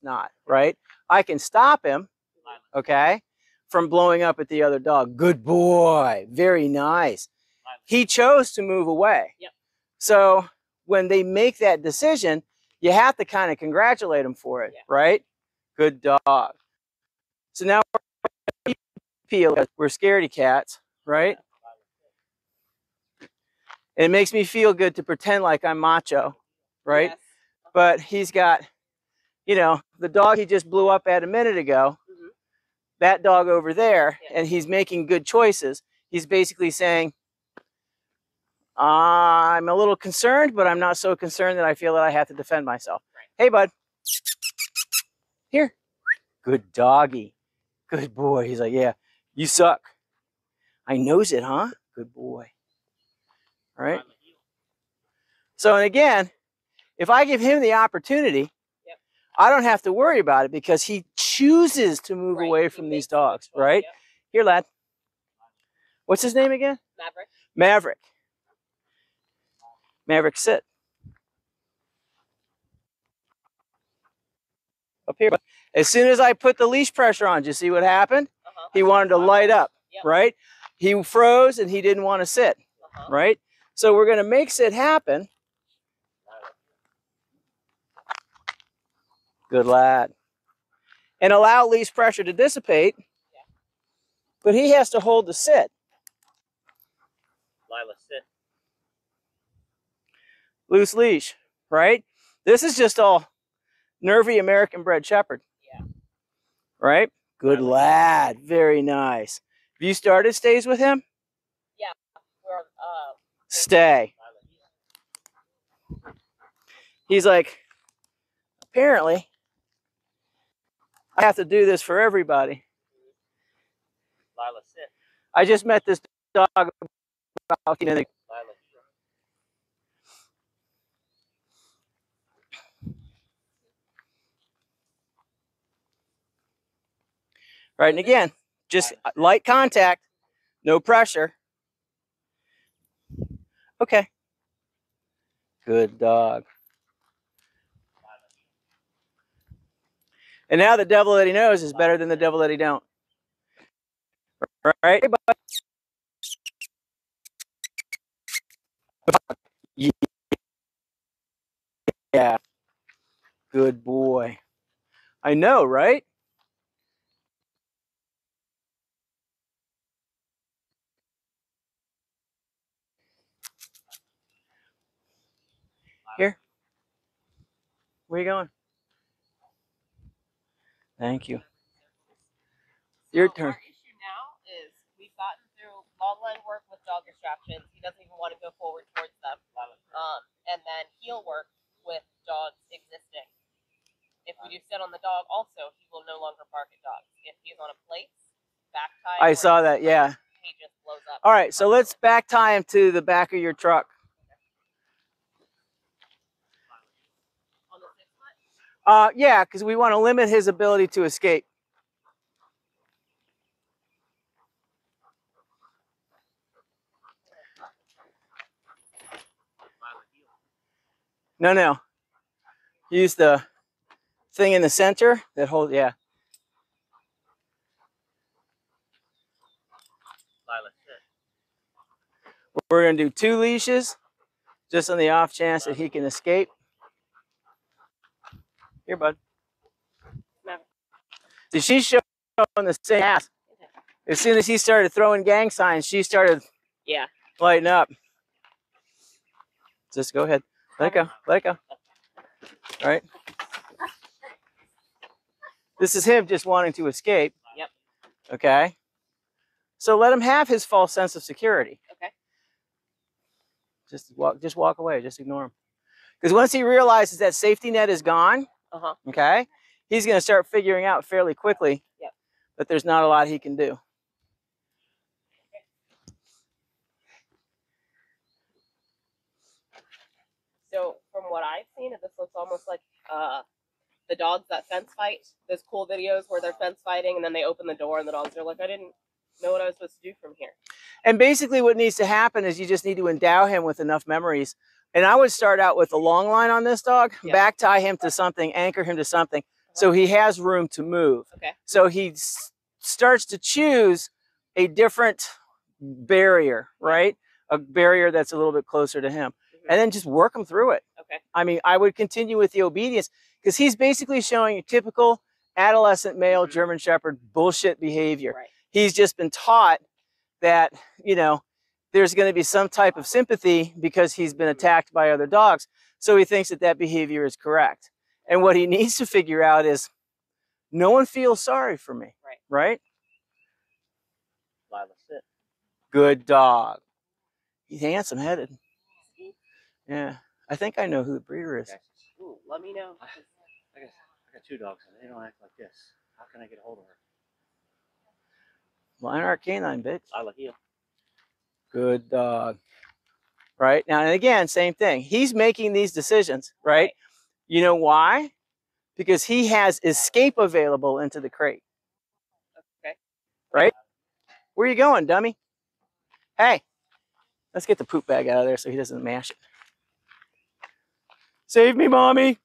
not, right? I can stop him, okay, from blowing up at the other dog. Good boy. Very nice. He chose to move away. Yep. So when they make that decision, you have to kind of congratulate them for it, right? Good dog. So now we're scaredy cats, right? And it makes me feel good to pretend like I'm macho, right? Yes. But he's got, you know, the dog he just blew up at a minute ago, that dog over there, and he's making good choices. He's basically saying, I'm a little concerned, but I'm not so concerned that I feel that I have to defend myself. Right. Hey, bud. Here. Good doggy. Good boy. He's like, yeah, you suck. I knows it, huh? Good boy. All right. So, and again, if I give him the opportunity, I don't have to worry about it because he chooses to move away from these dogs, right? Here, lad. What's his name again? Maverick. Maverick. Maverick, sit. Up here. As soon as I put the leash pressure on, did you see what happened? He wanted to light up, right? He froze and he didn't want to sit, right? So we're going to make sit happen. Good lad. And allow leash pressure to dissipate. But he has to hold the sit. Lila, sit. Loose leash, right? This is just all nervy American bred shepherd. Yeah. Right? Good lad. Very nice. Have you started stays with him? Yeah. We're, stay. He's like, apparently, I have to do this for everybody. Lila, sit. I just met this dog about, you know, right, and again, just light contact, no pressure. Okay. Good dog. And now the devil that he knows is better than the devil that he don't. Right? Yeah. Good boy. I know, right? Here. Where are you going? Thank you. Your turn. Our issue now is we've gotten through long line work with dog distractions. He doesn't even want to go forward towards them. And then heel work with dogs existing. If we do sit on the dog also, he will no longer bark at dogs. If he's on a place, back tie. I saw that, yeah. He just blows up. All right, so let's back tie him to the back of your truck. On the 6 foot? Yeah, because we want to limit his ability to escape. No. Use the thing in the center that holds, yeah. We're going to do 2 leashes, just on the off chance that he can escape. Here, bud. See, she's showing the same ass. As soon as he started throwing gang signs, she started lighting up. Just go ahead. Let it go. Let it go. All right. This is him just wanting to escape. Yep. Okay. So let him have his false sense of security. Okay. Just walk away. Just ignore him. Because once he realizes that safety net is gone, okay, he's going to start figuring out fairly quickly that there's not a lot he can do. So from what I've seen, this looks almost like the dogs that fence fight. Those cool videos where they're fence fighting and then they open the door and the dogs are like, I didn't know what I was supposed to do from here. And basically what needs to happen is you just need to endow him with enough memories. And I would start out with a long line on this dog, back tie him to something, anchor him to something, So he has room to move. Okay. So he starts to choose a different barrier, right? A barrier that's a little bit closer to him. And then just work him through it. Okay. I mean, I would continue with the obedience because he's basically showing you typical adolescent male German Shepherd bullshit behavior. Right. He's just been taught that, you know, there's going to be some type of sympathy because he's been attacked by other dogs. So he thinks that that behavior is correct. And what he needs to figure out is no one feels sorry for me. Right. Right? Lila, sit. Good dog. He's handsome headed. Yeah. I think I know who the breeder is. Okay. Ooh, let me know. I got 2 dogs and they don't act like this. How can I get a hold of her? Line our canine, bitch. Lila, heel. Good dog. Right? Now, and again, same thing. He's making these decisions, right? You know why? Because he has escape available into the crate. Okay. Right? Where are you going, dummy? Hey, let's get the poop bag out of there so he doesn't mash it. Save me, mommy.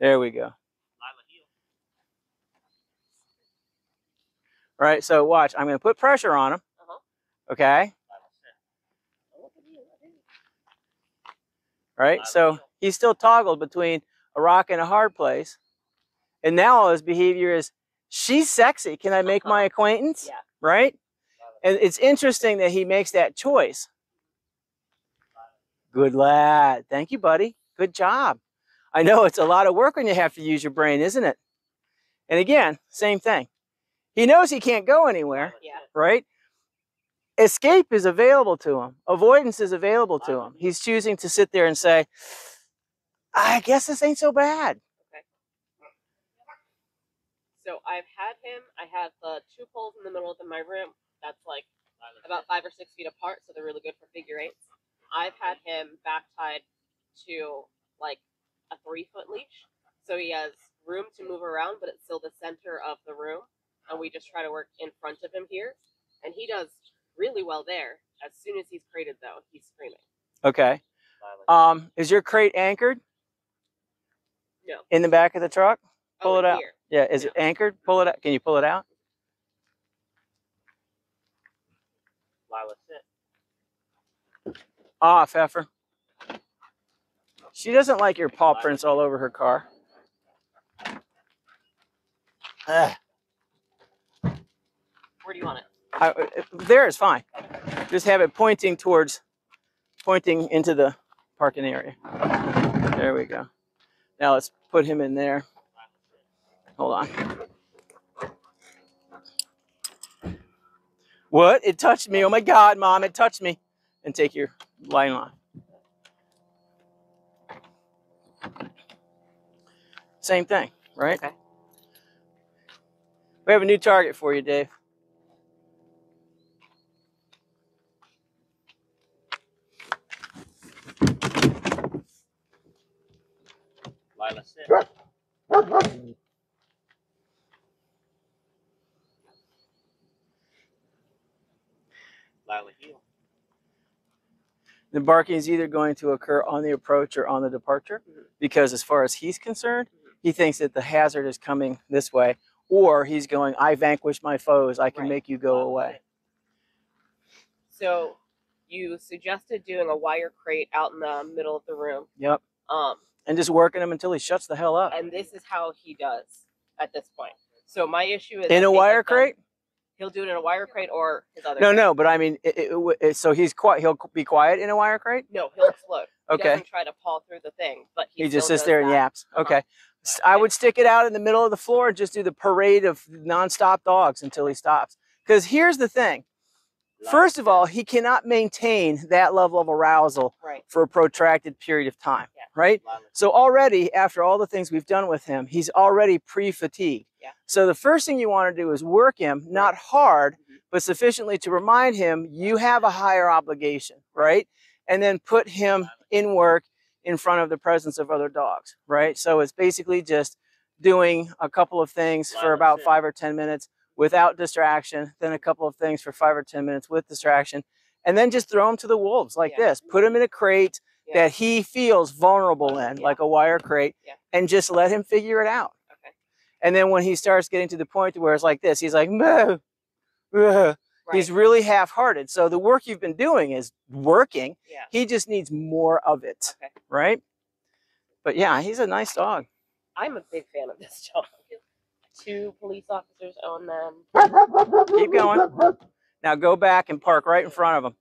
There we go. Lila, heel. All right, so watch. I'm going to put pressure on him. Okay? Lila, sit. Right? So he's still toggled between a rock and a hard place. And now all his behavior is, she's sexy. Can I make my acquaintance? Yeah. Right? And it's interesting that he makes that choice. Good lad. Thank you, buddy. Good job. I know it's a lot of work when you have to use your brain, isn't it? And again, same thing. He knows he can't go anywhere, Yeah. right? Escape is available to him. Avoidance is available to him. He's choosing to sit there and say, I guess this ain't so bad. Okay. So I've had him. I have the 2 poles in the middle of my room. That's like about 5 or 6 feet apart, so they're really good for figure 8s. I've had him back tied to like a 3-foot leash, so he has room to move around, but it's still the center of the room, and we just try to work in front of him here, and he does really well there. As soon as he's crated, though, he's screaming. Okay. Is your crate anchored? No. In the back of the truck? Pull it out. Here. Yeah, is it anchored? Pull it out. Can you pull it out? Lila, sit. Off, heifer. She doesn't like your paw prints all over her car. Ugh. Where do you want it? There is fine. Just have it pointing into the parking area. There we go. Now let's put him in there. Hold on. What? It touched me. Oh my God, Mom, it touched me. And take your line on. Same thing, right? Okay. We have a new target for you, Dave. Lila, sit. Lila, heel. The barking is either going to occur on the approach or on the departure, because as far as he's concerned, he thinks that the hazard is coming this way, or he's going, I vanquish my foes, I can make you go away. So you suggested doing a wire crate out in the middle of the room. Yep. And just working him until he shuts the hell up. And this is how he does at this point. So my issue is In a wire crate? He'll do it in a wire crate or his other. No, but I mean, so he's quiet. He'll be quiet in a wire crate. No, he'll explode. He Okay. doesn't try to paw through the thing, but He just sits there and yaps. Okay. I would stick it out in the middle of the floor and just do the parade of nonstop dogs until he stops. Because here's the thing. First of all, he cannot maintain that level of arousal for a protracted period of time, right? So already, after all the things we've done with him, he's already pre-fatigued. So the first thing you want to do is work him, not hard, but sufficiently to remind him you have a higher obligation, right? And then put him in work in front of the presence of other dogs, right? So it's basically just doing a couple of things for about 5 or 10 minutes without distraction, then a couple of things for 5 or 10 minutes with distraction, and then just throw them to the wolves like this. Put them in a crate, that he feels vulnerable in, like a wire crate, and just let him figure it out. Okay. And then when he starts getting to the point where it's like this, he's like, "Moo, ugh." Right. He's really half-hearted. So the work you've been doing is working. Yeah. He just needs more of it, Okay. right? But yeah, he's a nice dog. I'm a big fan of this dog. 2 police officers own them. Keep going. Now go back and park right in front of him.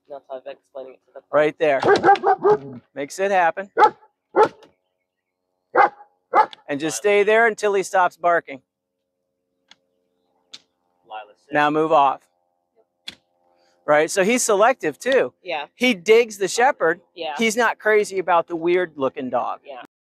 That's how I've been explaining it to the police. Right there. Makes it happen. And just stay there until he stops barking. Now move off. Right? So he's selective too. Yeah. He digs the shepherd. Yeah. He's not crazy about the weird looking dog. Yeah.